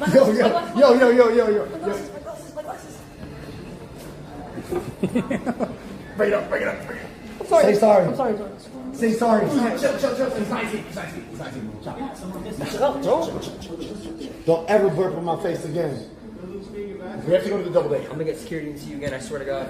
Yo. My glasses. Bring it up. I'm sorry. Say sorry. I'm sorry. Say sorry. Don't ever burp in my face again. We have to go to the double date. I'm gonna get security and see you again, I swear to God.